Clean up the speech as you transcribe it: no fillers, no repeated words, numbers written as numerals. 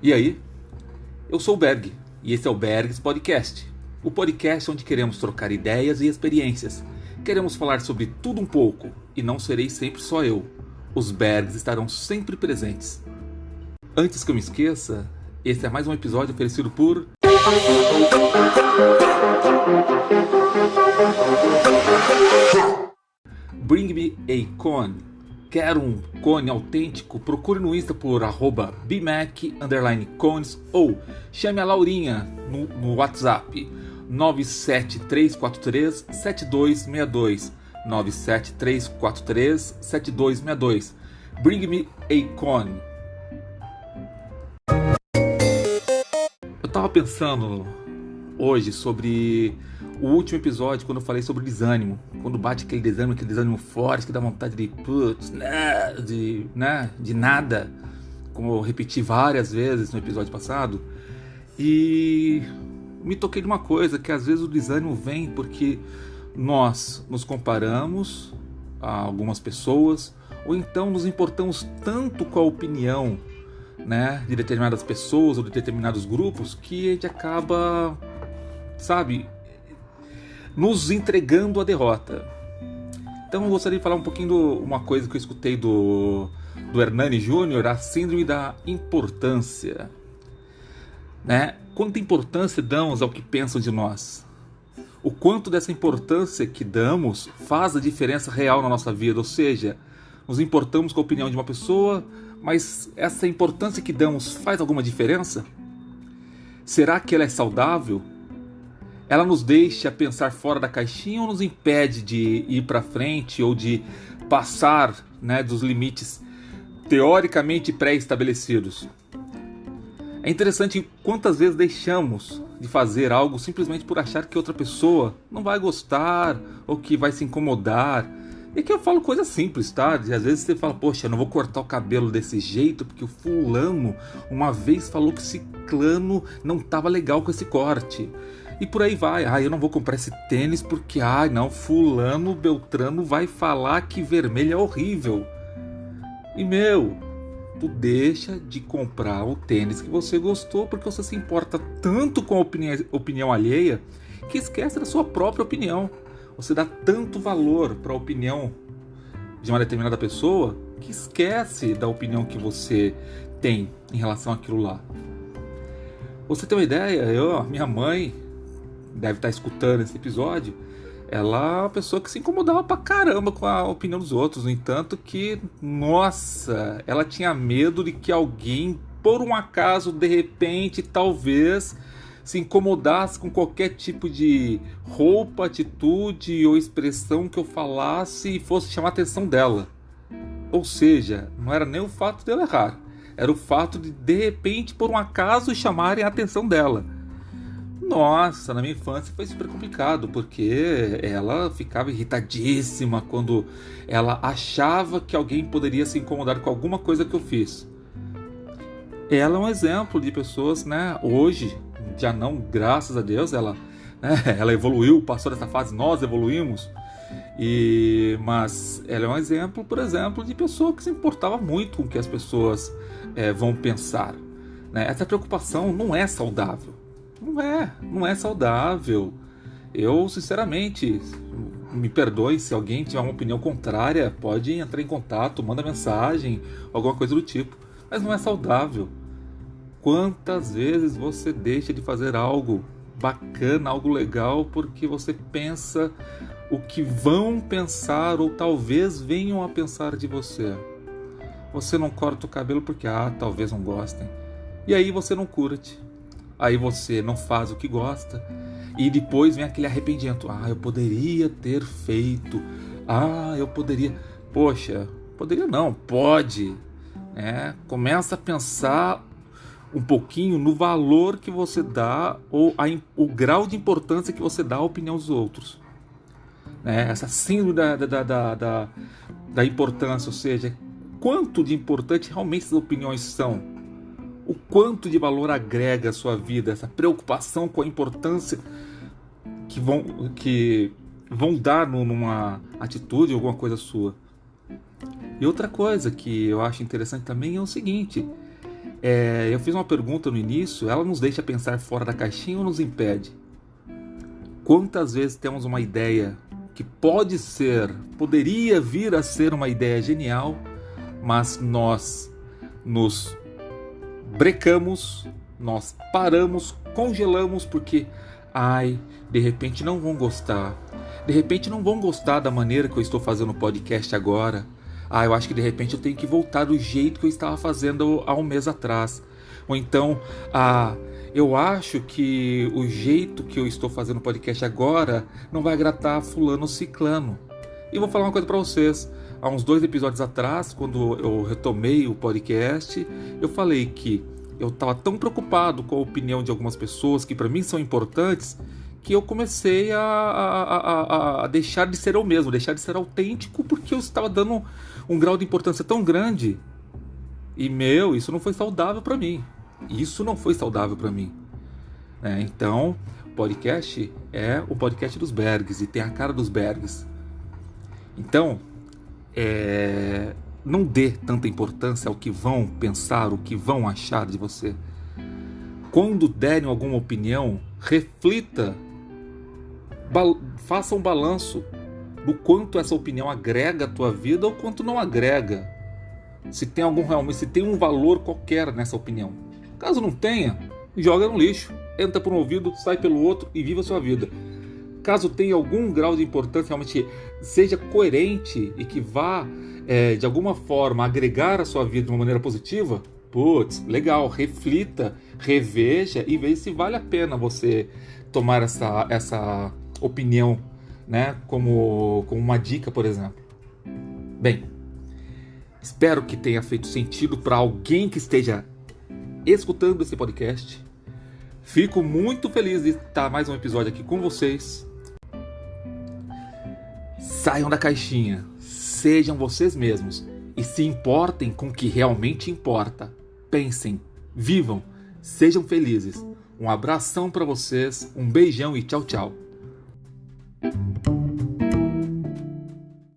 E aí? Eu sou o Berg e esse é o Bergs Podcast. O podcast onde queremos trocar ideias e experiências. Queremos falar sobre tudo um pouco e não serei sempre só eu. Os Bergs estarão sempre presentes. Antes que eu me esqueça, esse é mais um episódio oferecido por Bring Me a Cone. Quer um cone autêntico? Procure no Insta por @bmac_cones ou chame a Laurinha no WhatsApp 973437262 973437262. Bring Me a Cone. Eu tava pensando hoje sobre o último episódio, quando eu falei sobre desânimo. Quando bate aquele desânimo forte, que dá vontade de de nada, como eu repeti várias vezes no episódio passado. E me toquei de uma coisa, que às vezes o desânimo vem porque nós nos comparamos a algumas pessoas, ou então nos importamos tanto com a opinião, de determinadas pessoas ou de determinados grupos, que a gente acaba, nos entregando à derrota. Então eu gostaria de falar um pouquinho de uma coisa que eu escutei do Hernani Júnior, a síndrome da importância. Quanta importância damos ao que pensam de nós? O quanto dessa importância que damos faz a diferença real na nossa vida? Ou seja, nos importamos com a opinião de uma pessoa, mas essa importância que damos faz alguma diferença? Será que ela é saudável? Ela nos deixa pensar fora da caixinha ou nos impede de ir para frente ou de passar, dos limites teoricamente pré-estabelecidos? É interessante quantas vezes deixamos de fazer algo simplesmente por achar que outra pessoa não vai gostar ou que vai se incomodar. E aqui eu falo coisa simples, tá? Às vezes você fala, poxa, eu não vou cortar o cabelo desse jeito porque o fulano uma vez falou que ciclano não estava legal com esse corte. E por aí vai. Eu não vou comprar esse tênis porque, fulano, beltrano vai falar que vermelho é horrível. E tu deixa de comprar o tênis que você gostou porque você se importa tanto com a opinião alheia que esquece da sua própria opinião. Você dá tanto valor para a opinião de uma determinada pessoa que esquece da opinião que você tem em relação àquilo lá. Você tem uma ideia? Minha mãe deve estar escutando esse episódio. Ela é uma pessoa que se incomodava pra caramba com a opinião dos outros. No entanto que, ela tinha medo de que alguém, por um acaso, de repente, talvez se incomodasse com qualquer tipo de roupa, atitude ou expressão que eu falasse e fosse chamar a atenção dela. Ou seja, não era nem o fato de eu errar, era o fato de repente, por um acaso, chamarem a atenção dela. Na minha infância foi super complicado, porque ela ficava irritadíssima quando ela achava que alguém poderia se incomodar com alguma coisa que eu fiz. Ela é um exemplo de pessoas, hoje, já não, graças a Deus, ela evoluiu, passou dessa fase, nós evoluímos, mas ela é um exemplo, por exemplo, de pessoa que se importava muito com o que as pessoas vão pensar. Essa preocupação não é saudável. Não é saudável. Eu, sinceramente, me perdoe se alguém tiver uma opinião contrária, pode entrar em contato, manda mensagem, alguma coisa do tipo. Mas não é saudável. Quantas vezes você deixa de fazer algo bacana, algo legal, porque você pensa o que vão pensar ou talvez venham a pensar de você? Você não corta o cabelo porque, talvez não gostem. E aí você não curte. Aí você não faz o que gosta e depois vem aquele arrependimento. Eu poderia ter feito. Eu poderia. Poxa, poderia não, pode. Começa a pensar um pouquinho no valor que você dá ou o grau de importância que você dá à opinião dos outros. Essa síndrome da importância, ou seja, quanto de importante realmente essas opiniões são. O quanto de valor agrega a sua vida, essa preocupação com a importância que vão dar numa atitude, alguma coisa sua. E outra coisa que eu acho interessante também é o seguinte: Eu fiz uma pergunta no início, ela nos deixa pensar fora da caixinha ou nos impede? Quantas vezes temos uma ideia que poderia vir a ser uma ideia genial, mas nós nos brecamos, nós paramos, congelamos porque, de repente não vão gostar. De repente não vão gostar da maneira que eu estou fazendo o podcast agora. Eu acho que de repente eu tenho que voltar do jeito que eu estava fazendo há um mês atrás. Ou então, eu acho que o jeito que eu estou fazendo o podcast agora não vai agradar fulano ou ciclano. E vou falar uma coisa para vocês. Há uns 2 episódios atrás, quando eu retomei o podcast, eu falei que eu estava tão preocupado com a opinião de algumas pessoas que para mim são importantes, que eu comecei a deixar de ser eu mesmo, deixar de ser autêntico, porque eu estava dando um grau de importância tão grande. E isso não foi saudável para mim. Isso não foi saudável para mim. Então, o podcast é o podcast dos Bergs e tem a cara dos Bergs. Então, não dê tanta importância ao que vão pensar, o que vão achar de você. Quando derem alguma opinião, reflita, faça um balanço do quanto essa opinião agrega à tua vida ou quanto não agrega. Se tem um valor qualquer nessa opinião. Caso não tenha, joga no lixo, entra por um ouvido, sai pelo outro e viva a sua vida. Caso tenha algum grau de importância, realmente seja coerente e que vá, de alguma forma, agregar a sua vida de uma maneira positiva, legal, reflita, reveja e veja se vale a pena você tomar essa opinião, né, como uma dica, por exemplo. Bem, espero que tenha feito sentido para alguém que esteja escutando esse podcast. Fico muito feliz de estar mais um episódio aqui com vocês. Saiam da caixinha, sejam vocês mesmos e se importem com o que realmente importa. Pensem, vivam, sejam felizes. Um abração para vocês, um beijão e tchau, tchau.